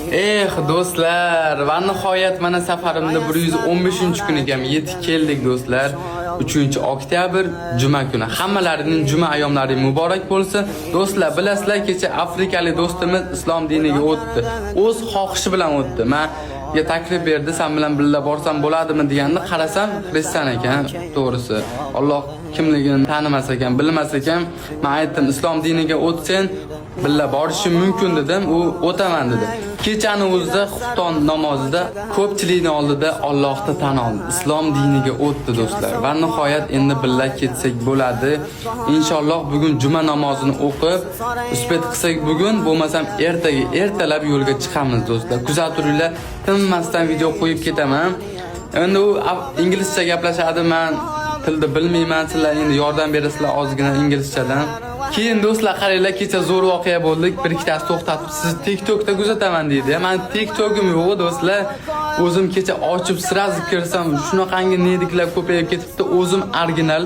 Do'stlar, va nihoyat mana safarimda 115-kuniga yetib keldik do'stlar. 3-oktyabr juma kuni. Hammalaringning juma ayyomlari muborak bo'lsin. Do'stlar, bilasizlar, kecha afrikalik do'stimiz islom diniga o'tdi. O'z xohishi bilan o'tdi. Menga taklif berdi, "Sen bilan birga borsam bo'ladimi?" deganda qarasam, xristian ekan, to'g'risi. Alloh kimligini tanimas ekan, bilmas ekan. Men aytdim, "Islom diniga o'tsang, birga borishim mumkin" dedim. U o'taman dedi. Kechani o'zida xufton namozida ko'pchilikning oldida Allohni tan oldi. Islom diniga o'tdi do'stlar. Va nihoyat endi birga ketsak bo'ladi. Inshaalloh bugun juma namozini o'qib, uspet qilsak bugun, bo'lmasam ertalab yo'lga chiqamiz do'stlar. Kuzaturinglar, tinmasdan video qo'yib ketaman. Endi u inglizcha gaplashadi, men tilni bilmayman, sizlar endi yordam berasizlar ozgina inglizchadan. Keyin do'stlar, qaranglar, kecha zo'r voqea bo'ldi. Bir ikkitasi to'xtatib, "Siz TikTokda kuzataman" deydi. Men TikTokim yo'q do'stlar. O'zim kecha ochib sirazi kirsam, shunaqangi nediklar ko'payib ketibdi. O'zim original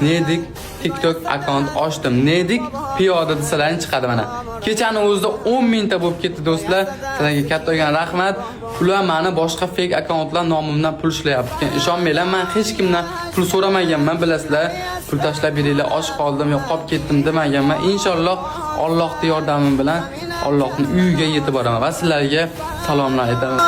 nedik TikTok akkaunt ochdim. Nedik piyoda desalaring chiqadi mana. Kechani o'zida 10 mingta bo'lib ketdi do'stlar. Sizlarga kattagan rahmat. Ular meni boshqa fake akkauntlar nomimdan pul ishlayapti. Ishonmanglar, men hech kimdan pul so'ramaganman, bilasizlar. Pul tashlab beringlar, och qoldim, yo qolib ketdim demaganman. Inshaalloh Allohning yordami bilan Allohning uyiga yetib boraman va sizlarga salomlar aytaman.